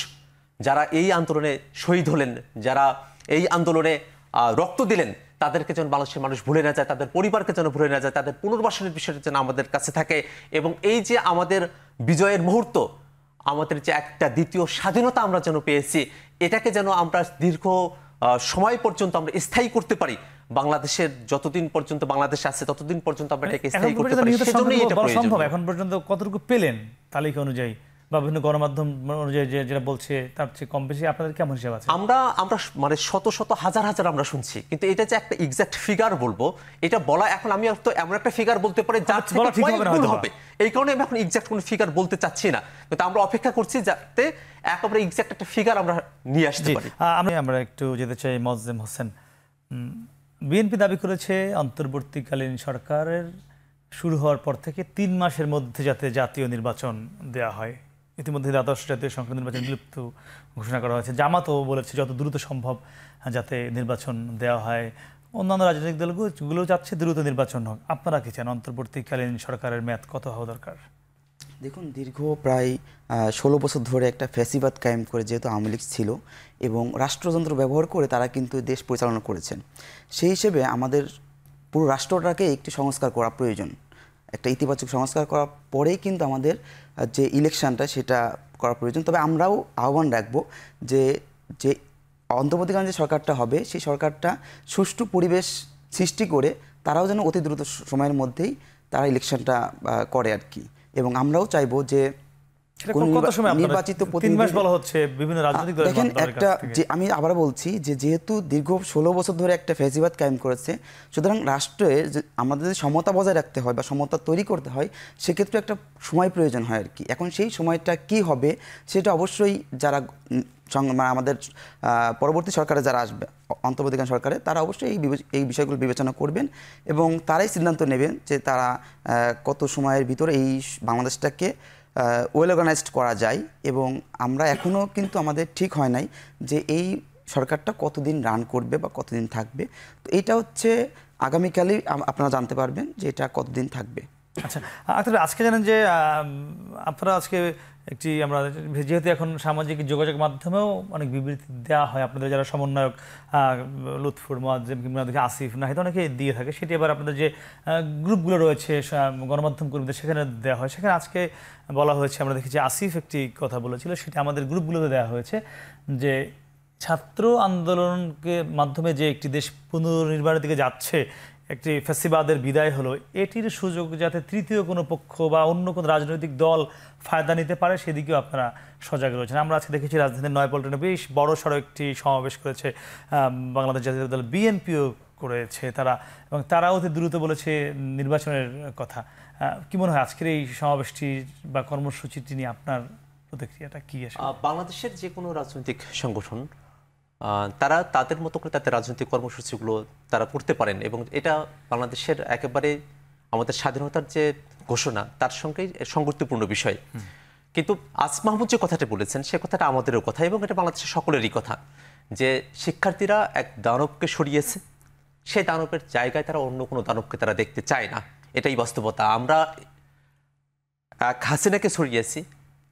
[SPEAKER 2] যারা এই আন্দোলনে শহীদ হলেন, যারা এই আন্দোলনে রক্ত দিলেন, তাদেরকে যেন বাংলাদেশের মানুষ ভুলে না যায়, তাদের পরিবারকে যেন ভুলে না যায়, তাদের পুনর্বাসনের বিষয়টা যেন আমাদের কাছে থাকে। এবং এই যে আমাদের বিজয়ের মুহূর্ত, আমাদের যে একটা দ্বিতীয় স্বাধীনতা আমরা যেন পেয়েছি, এটাকে যেন আমরা দীর্ঘ সময় পর্যন্ত আমরা স্থায়ী করতে পারি। বাংলাদেশের যতদিন পর্যন্ত বাংলাদেশ আছে ততদিন পর্যন্ত আমরা এটাকে স্থায়ী করতে পারি। সেজন্যই এটা প্রয়োজন।
[SPEAKER 1] এখন পর্যন্ত কতটুকু পেলেন তালিকা অনুযায়ী বা বিভিন্ন গণমাধ্যম অনুযায়ী যেটা বলছে তার চেয়ে কম বেশি আপনাদের কেমন হিসাব আছে?
[SPEAKER 2] আমরা মানে শত শত হাজার হাজার আমরা শুনছি, কিন্তু এটা যে একটা এক্সাক্ট ফিগার বলবো, এটা বলা এখন আমি তো এমন একটা ফিগার বলতে পারি যার থেকে কয়েক গুণ হবে, এই কারণে আমি এখন এক্সাক্ট কোনো ফিগার বলতে চাচ্ছি না, কিন্তু আমরা অপেক্ষা করছি যাতে একেবারে এক্সাক্ট একটা ফিগার আমরা নিয়ে আসতে পারি।
[SPEAKER 1] আমরা একটু যেতে চাই মোয়াজ্জেম হোসেন। বিএনপি দাবি করেছে অন্তর্বর্তীকালীন সরকারের শুরু হওয়ার পর থেকে 3 মাসের মধ্যে যাতে জাতীয় নির্বাচন দেওয়া হয়। ইতিমধ্যে দ্বাদশ জাতীয় সংসদ নির্বাচন বিলুপ্ত ঘোষণা করা হয়েছে। জামাতও বলেছে যত দ্রুত সম্ভব যাতে নির্বাচন দেওয়া হয়। অন্যান্য রাজনৈতিক দলগুলো চাচ্ছে দ্রুত নির্বাচন হোক। আপনারা কি চান? অন্তর্বর্তীকালীন সরকারের মেয়াদ কত হওয়া দরকার?
[SPEAKER 4] দেখুন, দীর্ঘ প্রায় 16 বছর ধরে একটা ফ্যাসিবাদ কায়েম করে যেহেতু আওয়ামী লীগ ছিল এবং রাষ্ট্রযন্ত্র ব্যবহার করে তারা কিন্তু দেশ পরিচালনা করেছেন, সেই হিসেবে আমাদের পুরো রাষ্ট্রটাকে একটি সংস্কার করা প্রয়োজন। একটা ইতিবাচক সংস্কার করার পরেই কিন্তু আমাদের যে ইলেকশনটা সেটা করা প্রয়োজন। তবে আমরাও আহ্বান রাখবো যে যে অন্তর্বর্তীকালীন যে সরকারটা হবে সেই সরকারটা সুষ্ঠু পরিবেশ সৃষ্টি করে তারাও যেন অতি দ্রুত সময়ের মধ্যেই তারা ইলেকশনটা করে আর কি। এবং আমরাও চাইবো যে
[SPEAKER 1] সেটা
[SPEAKER 4] কোনো
[SPEAKER 1] কত সময় আপনারা-
[SPEAKER 4] নির্বাচিত
[SPEAKER 1] 3 মাস
[SPEAKER 4] প্রতিনিধি
[SPEAKER 1] বলা হচ্ছে বিভিন্ন রাজনৈতিক দলের
[SPEAKER 4] দেখেন
[SPEAKER 1] দলের
[SPEAKER 4] একটা
[SPEAKER 1] কাছ থেকে।
[SPEAKER 4] যে আমি আবার বলছি যে যেহেতু দীর্ঘ 16 বছর ধরে একটা ফেসিবাদ কায়েম করেছে, সুতরাং রাষ্ট্রে যে আমাদের যদি সমতা বজায় রাখতে হয় বা সমতা তৈরি করতে হয়, সেক্ষেত্রে একটা সময় প্রয়োজন হয় আর কি। এখন সেই সময়টা কি হবে সেটা অবশ্যই যারা মানে আমাদের পরবর্তী সরকারে যারা আসবে, অন্তর্বর্তীকালীন সরকারে, তারা অবশ্যই এই বিষয়গুলো বিবেচনা করবেন এবং তারাই সিদ্ধান্ত নেবেন যে তারা কত সময়ের ভিতরে এই বাংলাদেশটাকে ওয়েল অর্গানাইজড করা যায়। এবং আমরা এখনও কিন্তু আমাদের ঠিক হয় নাই যে এই সরকারটা কতদিন রান করবে বা কতদিন থাকবে। তো এইটা হচ্ছে আগামীকালই আপনারা জানতে পারবেন যে এটা কতদিন থাকবে।
[SPEAKER 1] আচ্ছা, আজকে জানেন যে আপনারা আজকে একটি আমরা যেহেতু এখন সামাজিক যোগাযোগ মাধ্যমেও অনেক বিবৃতি দেওয়া হয়, আপনাদের যারা সমন্বয়ক লুৎফুর, মুয়াজ্জেম, কিংবা আসিফ, নাহিদ অনেকে দিয়ে থাকে, সেটি এবার আপনাদের যে গ্রুপগুলো রয়েছে গণমাধ্যম কর্মীদের সেখানে দেওয়া হয়। সেখানে আজকে বলা হয়েছে, আমরা দেখেছি আসিফ একটি কথা বলেছিল, সেটা আমাদের গ্রুপগুলোতে দেওয়া হয়েছে যে ছাত্র আন্দোলনকে মাধ্যমে যে একটি দেশ পুনর্নির্মাণের দিকে যাচ্ছে, একটি ফ্যাসিবাদের বিদায় হলো, এটির সুযোগ যাতে তৃতীয় কোনো পক্ষ বা অন্য কোনো রাজনৈতিক দল ফায়দা নিতে পারে সেদিকেও আপনারা সজাগ রয়েছেন। আমরা আজকে দেখেছি রাজধানীর নয়াপল্টনে বেশ বড় সড়ো একটি সমাবেশ করেছে বাংলাদেশ জাতীয় দল, বিএনপিও করেছে তারা, এবং তারাও অতি দ্রুত বলেছে নির্বাচনের কথা। কি মনে হয় আজকের এই সমাবেশটি বা কর্মসূচিটি নিয়ে আপনার প্রতিক্রিয়াটা কি আসে?
[SPEAKER 2] বাংলাদেশের যে কোনো রাজনৈতিক সংগঠন তারা তাদের মতো করে তাদের রাজনৈতিক কর্মসূচিগুলো তারা করতে পারেন, এবং এটা বাংলাদেশের একেবারে আমাদের স্বাধীনতার যে ঘোষণা তার সঙ্গে সংগতিপূর্ণ বিষয়। কিন্তু আসিফ মাহমুদ যে কথাটা বলেছেন সে কথাটা আমাদেরও কথা, এবং এটা বাংলাদেশের সকলেরই কথা, যে শিক্ষার্থীরা এক দানবকে সরিয়েছে, সেই দানবের জায়গায় তারা অন্য কোনো দানবকে তারা দেখতে চায় না, এটাই বাস্তবতা। আমরা এক হাসিনাকে সরিয়েছি,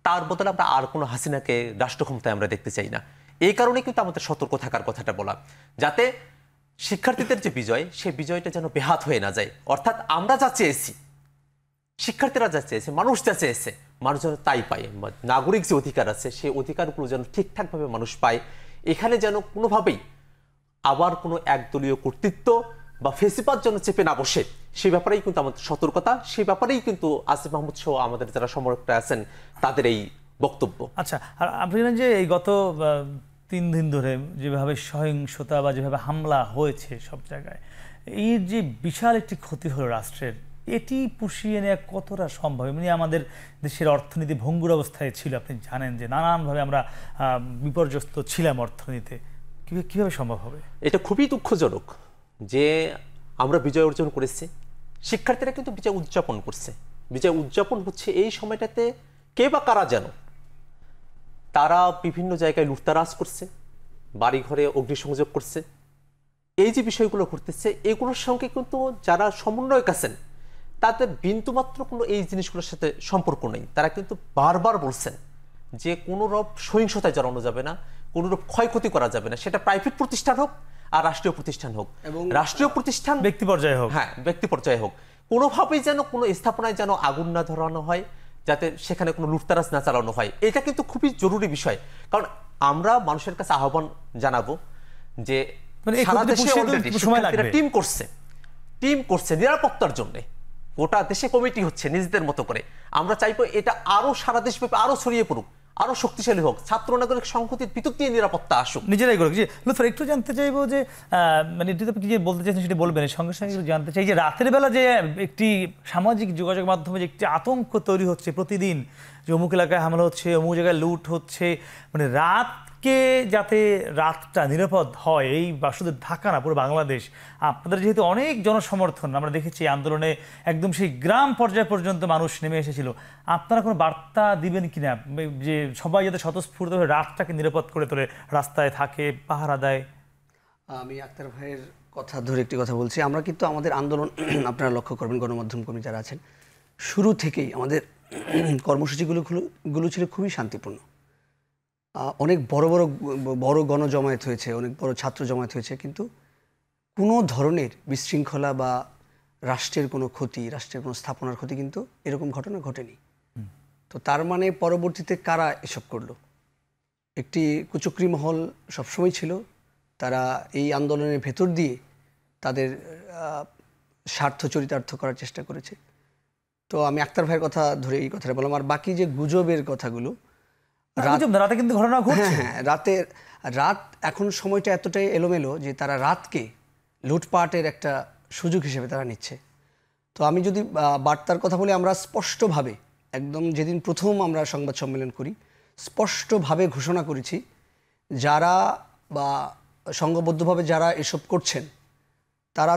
[SPEAKER 2] তার বদলে আমরা আর কোনো হাসিনাকে রাষ্ট্র ক্ষমতায় আমরা দেখতে চাই না। এই কারণে কিন্তু আমাদের সতর্ক থাকার কথাটা বলা, যাতে শিক্ষার্থীদের যে বিজয়, সেই বিজয়টা যেন বেহাত হয়ে না যায়। অর্থাৎ আমরা যা চেয়েছি, শিক্ষার্থীরা যা চেয়েছে, মানুষ যা চেয়েছে, মানুষ যেন তাই পায়। নাগরিক যে অধিকার আছে সেই অধিকারগুলো যেন ঠিকঠাকভাবে মানুষ পায়। এখানে যেন কোনোভাবেই আবার কোনো একদলীয় কর্তৃত্ব বা ফেসিবাদ যেন চেপে না বসে, সেই ব্যাপারেই কিন্তু আমাদের সতর্কতা, সেই ব্যাপারেই কিন্তু আসিফ মাহমুদ সহ আমাদের যারা সমর্থকরা আছেন তাদের এই বক্তব্য।
[SPEAKER 1] আচ্ছা, আর আপনি জানেন যে এই গত 3 দিন ধরে যেভাবে সহিংসতা বা যেভাবে হামলা হয়েছে সব জায়গায়, এই যে বিশাল একটি ক্ষতি হলো রাষ্ট্রের, এটি পুষিয়ে নেওয়া কতটা সম্ভব? এমনি আমাদের দেশের অর্থনীতি ভঙ্গুর অবস্থায় ছিল, আপনি জানেন যে নানানভাবে আমরা বিপর্যস্ত ছিলাম অর্থনীতিতে, কীভাবে সম্ভব হবে?
[SPEAKER 2] এটা খুবই দুঃখজনক যে আমরা বিজয় অর্জন করেছি, শিক্ষার্থীরা কিন্তু বিজয় উদযাপন করছে। বিজয় উদযাপন হচ্ছে এই সময়টাতে কে বা কারা যেন তারা বিভিন্ন জায়গায় লুটতারাজ করছে, বাড়িঘরে অগ্নিসংযোগ করছে। এই যে বিষয়গুলো করতেছে, এগুলোর সঙ্গে কিন্তু যারা সমন্বয়ক আছেন তাদের বিন্দুমাত্র কোনো এই জিনিসগুলোর সাথে সম্পর্ক নেই। তারা কিন্তু বারবার বলছেন যে কোনোরূপ সহিংসতায় জড়ানো যাবে না, কোনোরূপ ক্ষয়ক্ষতি করা যাবে না, সেটা প্রাইভেট প্রতিষ্ঠান হোক আর রাষ্ট্রীয় প্রতিষ্ঠান হোক, এবং রাষ্ট্রীয় প্রতিষ্ঠান
[SPEAKER 1] ব্যক্তি পর্যায়ে হোক,
[SPEAKER 2] হ্যাঁ ব্যক্তি পর্যায়ে হোক, কোনোভাবেই যেন কোনো স্থাপনায় যেন আগুন না ধরানো হয়, যাতে সেখানে কোনো লুটতারাজ না চালানো হয়। এটা কিন্তু খুবই জরুরি বিষয়, কারণ আমরা মানুষের কাছে আহ্বান জানাবো যে সারা দেশে অলরেডি শিক্ষার্থীরা টিম করছে নিরাপত্তার জন্য, গোটা দেশে কমিটি হচ্ছে নিজেদের মতো করে। আমরা চাইবো এটা আরো সারা দেশব্যাপী আরো ছড়িয়ে পড়ুক, আরো শক্তিশালী হোক, ছাত্র নাগরিক সংহতির ভিতর দিয়ে নিরাপত্তা আসুক,
[SPEAKER 1] নিজেরাই করুক। লুৎফর, একটু জানতে চাইবো যে মানে এটি আপনি যে বলতে চাইছেন সেটি বলবেন, সঙ্গে সঙ্গে জানতে চাই যে রাতের বেলা যে একটি সামাজিক যোগাযোগ মাধ্যমে যে একটি আতঙ্ক তৈরি হচ্ছে প্রতিদিন, যে অমুক এলাকায় হামলা হচ্ছে, অমুক জায়গায় লুট হচ্ছে, মানে রাতকে যাতে রাতটা নিরাপদ হয়, এই বা শুধু ঢাকা না পুরো বাংলাদেশ, আপনাদের যেহেতু অনেক জনসমর্থন আমরা দেখেছি আন্দোলনে, একদম সেই গ্রাম পর্যায় পর্যন্ত মানুষ নেমে এসেছিল, আপনারা কোনো বার্তা দিবেন কিনা যে সবাই যাতে স্বতঃস্ফূর্তভাবে রাতটাকে নিরাপদ করে তোলে, রাস্তায় থাকে, পাহারা দেয়?
[SPEAKER 3] আমি আক্তার ভাইয়ের কথা ধরে একটি কথা বলছি। আমরা কিন্তু আমাদের আন্দোলন আপনারা লক্ষ্য করবেন, গণমাধ্যম কর্মী যারা আছেন, শুরু থেকেই আমাদের কর্মসূচিগুলো ছিল খুবই শান্তিপূর্ণ। অনেক বড় গণজমায়েত হয়েছে, অনেক বড় ছাত্র জমায়েত হয়েছে, কিন্তু কোনো ধরনের বিশৃঙ্খলা বা রাষ্ট্রের কোনো ক্ষতি, রাষ্ট্রের কোনো স্থাপনার ক্ষতি কিন্তু এরকম ঘটনা ঘটেনি। তো তার মানে পরবর্তীতে কারা এসব করলো? একটি কুচক্রী মহল সবসময় ছিল, তারা এই আন্দোলনের ভেতর দিয়ে তাদের স্বার্থ চরিতার্থ করার চেষ্টা করেছে। তো আমি আক্তার ভাইয়ের কথা ধরে এই কথাটা বললাম। আর বাকি যে গুজবের কথাগুলো,
[SPEAKER 1] রাতে কিন্তু ঘটনা ঘটছে।
[SPEAKER 3] হ্যাঁ, রাত এখন সময়টা এতটাই এলোমেলো যে তারা রাতকে লুটপাটের একটা সুযোগ হিসেবে তারা নিচ্ছে। তো আমি যদি বার্তার কথা বলি, আমরা স্পষ্টভাবে একদম যেদিন প্রথম আমরা সংবাদ সম্মেলন করি স্পষ্টভাবে ঘোষণা করেছি, যারা বা সংঘবদ্ধভাবে যারা এসব করছেন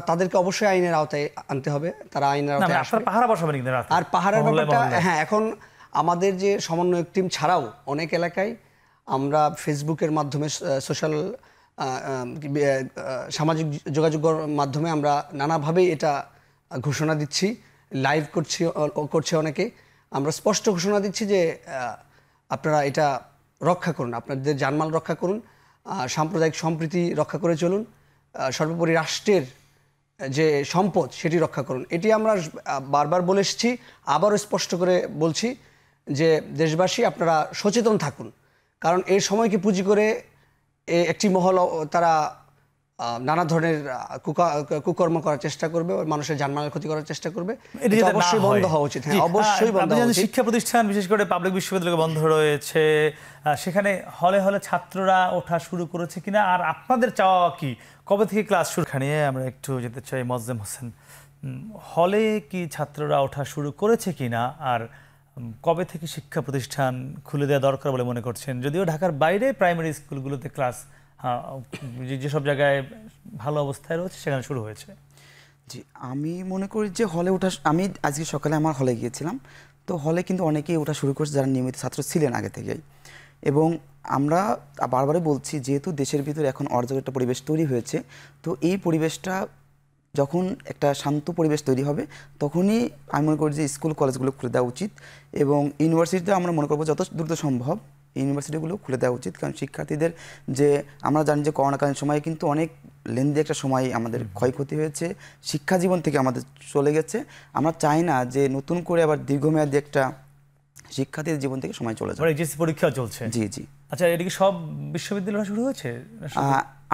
[SPEAKER 3] তাদেরকে অবশ্যই আইনের আওতায় আনতে হবে। তারা আইনের আওতায় আসবে।
[SPEAKER 1] পাহারা বসাবেন কিন্তু রাতে।
[SPEAKER 3] আর পাহারার ব্যাপারটা, হ্যাঁ, এখন আমাদের যে সমন্বয়ক টিম ছাড়াও অনেক এলাকায় আমরা ফেসবুকের মাধ্যমে, সোশ্যাল সামাজিক যোগাযোগ মাধ্যমে আমরা নানাভাবেই এটা ঘোষণা দিচ্ছি, লাইভ করছে অনেকে। আমরা স্পষ্ট ঘোষণা দিচ্ছি যে আপনারা এটা রক্ষা করুন, আপনাদের জানমাল রক্ষা করুন, সাম্প্রদায়িক সম্প্রীতি রক্ষা করে চলুন, সর্বোপরি রাষ্ট্রের যে সম্পদ সেটি রক্ষা করুন। এটি আমরা বারবার বলে এসেছি, আবারও স্পষ্ট করে বলছি যে দেশবাসী আপনারা সচেতন থাকুন, কারণ এই সময়কে পুঁজি করে একটি মহল তারা নানা ধরনের কুকর্ম করার চেষ্টা করবে, মানুষের জানমালের ক্ষতি করার চেষ্টা করবে। এটা অবশ্যই বন্ধ হওয়া উচিত। হ্যাঁ, অবশ্যই বন্ধ হওয়া উচিত।
[SPEAKER 1] শিক্ষা প্রতিষ্ঠান বিশেষ করে পাবলিক বিশ্ববিদ্যালয় বন্ধ রয়েছে, সেখানে হলে হলে ছাত্ররা ওঠা শুরু করেছে কিনা, আর আপনাদের চাওয়া কি, কবে থেকে ক্লাস শুরু? নিয়ে আমরা একটু যেতে চাই মোয়াজ্জেম হোসেন, হলে কি ছাত্ররা ওঠা শুরু করেছে কিনা, আর কবে থেকে শিক্ষা প্রতিষ্ঠান খুলে দেওয়া দরকার বলে মনে করছেন? যদিও ঢাকার বাইরে প্রাইমারি স্কুলগুলোতে ক্লাস যেসব জায়গায় ভালো অবস্থায় রয়েছে সেখানে শুরু হয়েছে।
[SPEAKER 4] জি, আমি মনে করি যে হলে ওঠা, আমি আজকে সকালে আমার হলে গিয়েছিলাম, তো হলে কিন্তু অনেকেই ওঠা শুরু করছে যারা নিয়মিত ছাত্র ছিলেন আগে থেকেই। এবং আমরা বারবারই বলছি, যেহেতু দেশের ভিতরে এখন অরাজক একটা পরিবেশ তৈরি হয়েছে, তো এই পরিবেশটা যখন একটা শান্ত পরিবেশ তৈরি হবে তখনই আমি মনে করি যে স্কুল কলেজগুলো খুলে দেওয়া উচিত, এবং ইউনিভার্সিটিতে আমরা মনে করবো যত দ্রুত সম্ভব ইউনিভার্সিটিগুলো খুলে দেওয়া উচিত। কারণ শিক্ষার্থীদের যে আমরা জানি যে করোনাকালীন সময়ে কিন্তু অনেক লেন্দি একটা সময় আমাদের ক্ষয়ক্ষতি হয়েছে, শিক্ষা জীবন থেকে আমাদের চলে গেছে। আমরা চাই না যে নতুন করে আবার দীর্ঘমেয়াদী একটা শিক্ষার্থীদের জীবন থেকে সময় চলে যায়।
[SPEAKER 1] এইচএসসি পরীক্ষা চলছে।
[SPEAKER 4] জি জি।
[SPEAKER 1] আচ্ছা, এটা কি সব বিশ্ববিদ্যালয় শুরু হয়েছে?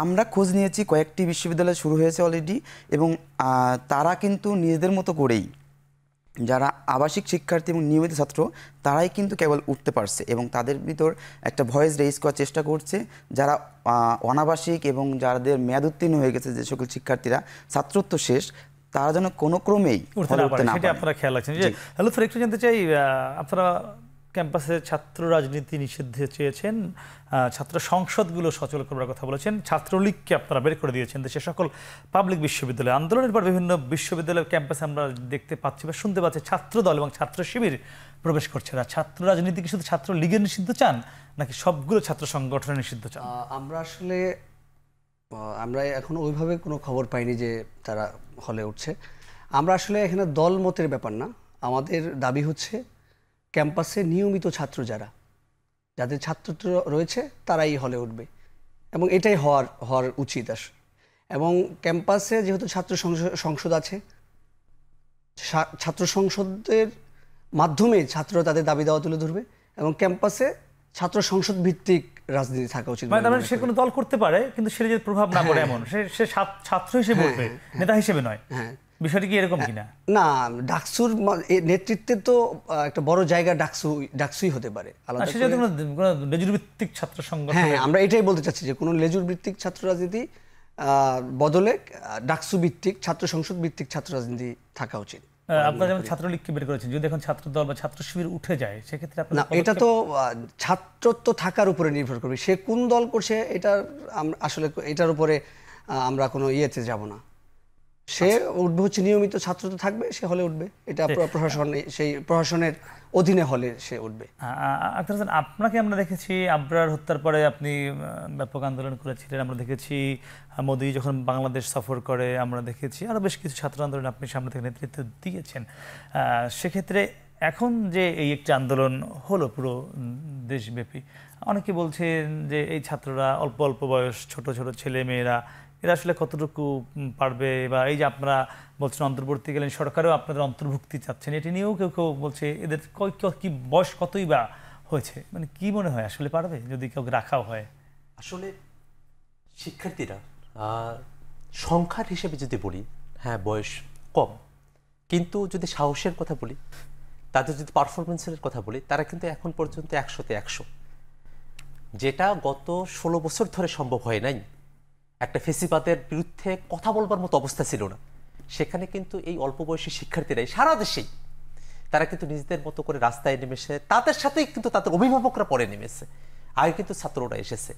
[SPEAKER 4] আমরা খোঁজ নিয়েছি, কয়েকটি বিশ্ববিদ্যালয় শুরু হয়েছে অলরেডি, এবং তারা কিন্তু নিজেদের মতো করেই যারা আবাসিক শিক্ষার্থী এবং নিয়মিত ছাত্র তারাই কিন্তু কেবল উঠতে পারছে, এবং তাদের ভিতর একটা ভয়েস রেইজ করার চেষ্টা করছে। যারা অনাবাসিক এবং যাদের মেয়াদ উত্তীর্ণ হয়ে গেছে যে সকল শিক্ষার্থীরা, ছাত্রত্ব শেষ, তারা যেন কোনো ক্রমেই উঠতে না পারে,
[SPEAKER 1] সেটা আপনারা খেয়াল রাখছেন। যে লুৎফর, একটু জানতে চাই, আপনারা ক্যাম্পাসে ছাত্র রাজনীতি নিষিদ্ধে চেয়েছেন, ছাত্র সংসদগুলো সচল করার কথা বলেছেন, ছাত্রলীগকে আপনারা বের করে দিয়েছেন দেশের সকল পাবলিক বিশ্ববিদ্যালয়। আন্দোলনের পর বিভিন্ন বিশ্ববিদ্যালয়ের ক্যাম্পাসে আমরা দেখতে পাচ্ছি বা শুনতে পাচ্ছি ছাত্রদল এবং ছাত্র শিবির প্রবেশ করছে। না, ছাত্র রাজনীতি কি শুধু ছাত্র লীগের নিষিদ্ধ চান, নাকি সবগুলো ছাত্র সংগঠনের নিষিদ্ধ চান?
[SPEAKER 3] আমরা এখন ওইভাবে কোনো খবর পাইনি যে তারা হলে উঠছে। আমরা আসলে এখানে দল মতের ব্যাপার না, আমাদের দাবি হচ্ছে ক্যাম্পাসে নিয়মিত ছাত্র যাদের ছাত্রত্ব রয়েছে তারাই হলে উঠবে, এবং এটাই হওয়ার উচিত। এবং ক্যাম্পাসে যেহেতু ছাত্র সংসদ আছে, ছাত্র সংসদের মাধ্যমে ছাত্ররা তাদের দাবি দাওয়া তুলে ধরবে, এবং ক্যাম্পাসে ছাত্র সংসদ ভিত্তিক রাজনীতি থাকা উচিত।
[SPEAKER 1] মানে সে কোনো দল করতে পারে, কিন্তু সে যে প্রভাব না পড়ে এমন, সে ছাত্র হিসেবে উঠবে, নেতা হিসেবে নয়। হ্যাঁ, বিষয়টি কি এরকম কিনা?
[SPEAKER 3] না, ডাকসুর নেতৃত্বে তো একটা বড় জায়গা ডাকসুই হতে পারে, আলাদা
[SPEAKER 1] লেজুর ভিত্তিক ছাত্র সংগঠন।
[SPEAKER 3] হ্যাঁ, আমরা এটাই বলতে চাচ্ছি যে কোনো লেজুর ভিত্তিক ছাত্র রাজনীতি বদলে ডাকসু ভিত্তিক, ছাত্র সংসদ ভিত্তিক ছাত্র রাজনীতি থাকা উচিত।
[SPEAKER 1] আপনারা যেমন ছাত্রলীগকে বের করেছেন, যদি এখন ছাত্র দল বা ছাত্র শিবির উঠে যায় সেক্ষেত্রে
[SPEAKER 3] না, এটা তো ছাত্রত্ব থাকার উপরে নির্ভর করবে, সে কোন দল করছে এটা আসলে এটার উপরে আমরা কোনো ইয়েতে যাব না। সে উঠবে হচ্ছে নিয়মিত ছাত্র তো থাকবে, সে হলে উঠবে, এটা প্রশাসনের অধীনে হলে সে উঠবে।
[SPEAKER 1] আক্তার হোসেন, আপনাকে আমরা দেখেছি আবরার হত্যার পরে আপনি ব্যাপক আন্দোলন করেছিলেন, আমরা দেখেছি মোদি যখন বাংলাদেশ সফর করে, আমরা দেখেছি আরও বেশ কিছু ছাত্র আন্দোলন আপনি সামনে থেকে নেতৃত্ব দিয়েছেন। সেক্ষেত্রে এখন যে এই একটি আন্দোলন হলো পুরো দেশব্যাপী, অনেকে বলছেন যে এই ছাত্ররা অল্প অল্প বয়স, ছোট ছোট ছেলে মেয়েরা, এরা আসলে কতটুকু পারবে, বা এই যে আপনারা বলছেন অন্তর্বর্তীকালীন সরকারেও আপনাদের অন্তর্ভুক্তি চাচ্ছেন, এটি নিয়েও কেউ কেউ বলছে এদের কি বয়স কতই বা হয়েছে, মানে কি মনে হয় আসলে পারবে যদি কাউকে রাখাও হয়?
[SPEAKER 2] আসলে শিক্ষার্থীরা সংখ্যার হিসেবে যদি বলি, হ্যাঁ বয়স কম, কিন্তু যদি সাহসের কথা বলি, তাদের যদি পারফরমেন্সের কথা বলি, তারা কিন্তু এখন পর্যন্ত 100-তে 100, যেটা গত 16 বছর ধরে সম্ভব হয় নাই। একটা ফেসিবাদের বিরুদ্ধে কথা বলবার মতো অবস্থা ছিল না, সেখানে কিন্তু এই অল্প বয়সী শিক্ষার্থীরাই সারা দেশেই তারা কিন্তু নিজেদের মতো করে রাস্তায় নেমেছে, তাদের সাথেই কিন্তু তাদের অভিভাবকরা পরে নেমেছে, আগে কিন্তু ছাত্ররা এসেছে,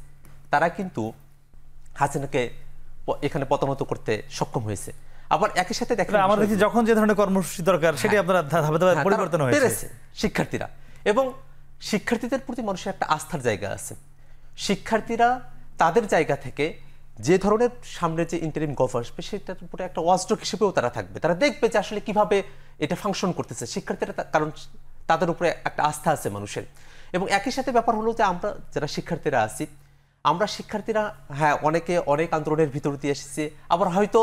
[SPEAKER 2] তারা কিন্তু হাসিনাকে এখানে পতনত করতে সক্ষম হয়েছে। আবার একই সাথে দেখেন
[SPEAKER 1] আমাদের যখন যে ধরনের কর্মসূচি দরকার সেটি আপনারা ধাপে ধাপে পরিবর্তন হয়েছে
[SPEAKER 2] শিক্ষার্থীরা, এবং শিক্ষার্থীদের প্রতি মানুষের একটা আস্থার জায়গা আছে। শিক্ষার্থীরা তাদের জায়গা থেকে যে ধরনের সামনে যে ইন্টারিম গভর্নর আসবে সেটার উপরে একটা ওয়াচডগ হিসেবেও তারা থাকবে, তারা দেখবে যে আসলে কিভাবে এটা ফাংশন করতেছে শিক্ষার্থীরা, কারণ তাদের উপরে একটা আস্থা আছে মানুষের। এবং একই সাথে ব্যাপার হলো যে আমরা যারা শিক্ষার্থীরা আছি, আমরা শিক্ষার্থীরা হ্যাঁ অনেকে অনেক আন্দোলনের ভিতর দিয়ে এসেছে, আবার হয়তো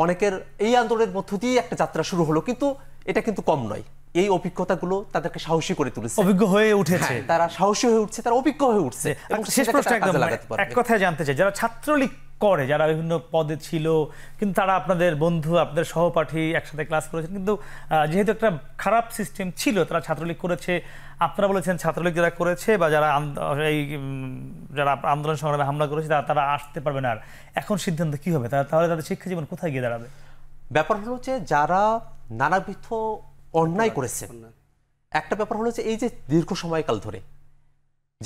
[SPEAKER 2] অনেকের এই আন্দোলনের মধ্য দিয়ে একটা যাত্রা শুরু হলো, কিন্তু এটা কিন্তু কম নয়। এই অভিজ্ঞতাগুলো তাদেরকে সাহসী করে তুলেছে,
[SPEAKER 1] অভিজ্ঞ হয়ে উঠেছে,
[SPEAKER 2] তারা সাহসী হয়ে উঠছে, তারা অভিজ্ঞ হয়ে উঠছে। এবং
[SPEAKER 1] শেষ প্রশ্ন এক কথায় জানতে চাই, যারা ছাত্রলীগ করে, যারা বিভিন্ন পদে ছিল, কিন্তু তারা আপনাদের বন্ধু, আপনাদের সহপাঠী, একসাথে ক্লাস করেছেন, কিন্তু যেহেতু একটা খারাপ সিস্টেম ছিল, তারা ছাত্রলীগ করেছে, আপনারা বলেছেন ছাত্রলীগ যারা করেছে বা যারা এই যারা আন্দোলন সংগ্রামে হামলা করেছে তারা আসতে পারবে না, আর এখন সিদ্ধান্ত কি হবে? তাহলে তাদের শিক্ষা জীবন কোথায় গিয়ে দাঁড়াবে?
[SPEAKER 2] ব্যাপার হলো যে যারা নানাবিধ অন্যায় করেছে, একটা ব্যাপার হলো যে এই যে দীর্ঘ সময়কাল ধরে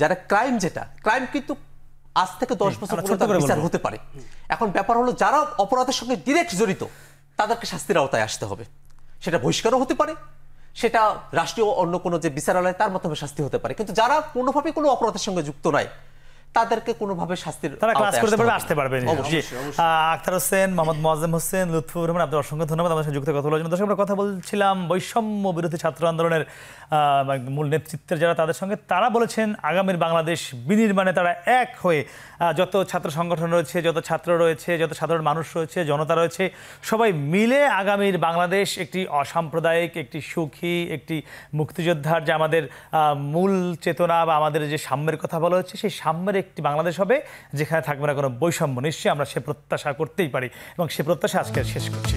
[SPEAKER 2] যারা ক্রাইম কিন্তু আজ থেকে 10 বছর পরে বিচার হতে পারে। এখন ব্যাপার হলো যারা অপরাধের সঙ্গে ডিরেক্ট জড়িত তাদেরকে শাস্তির আওতায় আসতে হবে, সেটা বহিষ্কারও হতে পারে, সেটা রাষ্ট্রীয় অন্য কোনো যে বিচারালয় তার মাধ্যমে শাস্তি হতে পারে, কিন্তু যারা কোনোভাবে কোনো অপরাধের সঙ্গে যুক্ত নয় তাদেরকে কোনোভাবে শাস্তির
[SPEAKER 1] তারা ক্লাস করতে পারবে, আসতে পারবে। আখতার হোসেন, মোহাম্মদ মোয়াজ্জেম হোসেন, লুৎফুর রহমান, আপনাদের অসংখ্য ধন্যবাদ আমার সাথে যুক্ত কথা বলার জন্য। দর্শক, আমরা কথা বলছিলাম বৈষম্য বিরোধী ছাত্র আন্দোলনের মূল নেতৃত্বের যারা, তাদের সঙ্গে। তারা বলেছেন আগামীর বাংলাদেশ বিনির্মাণে তারা এক হয়ে যত ছাত্র সংগঠন রয়েছে, যত ছাত্র রয়েছে, যত সাধারণ মানুষ রয়েছে, জনতা রয়েছে, সবাই মিলে আগামীর বাংলাদেশ একটি অসাম্প্রদায়িক, একটি সুখী, একটি মুক্তিযোদ্ধার যে আমাদের মূল চেতনা বা আমাদের যে সাম্যের কথা বলা হচ্ছে, সেই সাম্যের একটি বাংলাদেশ হবে যেখানে থাকবে না কোনো বৈষম্য। নিশ্চয়ই আমরা সে প্রত্যাশা করতেই পারি এবং সে প্রত্যাশা আজকে শেষ করছি।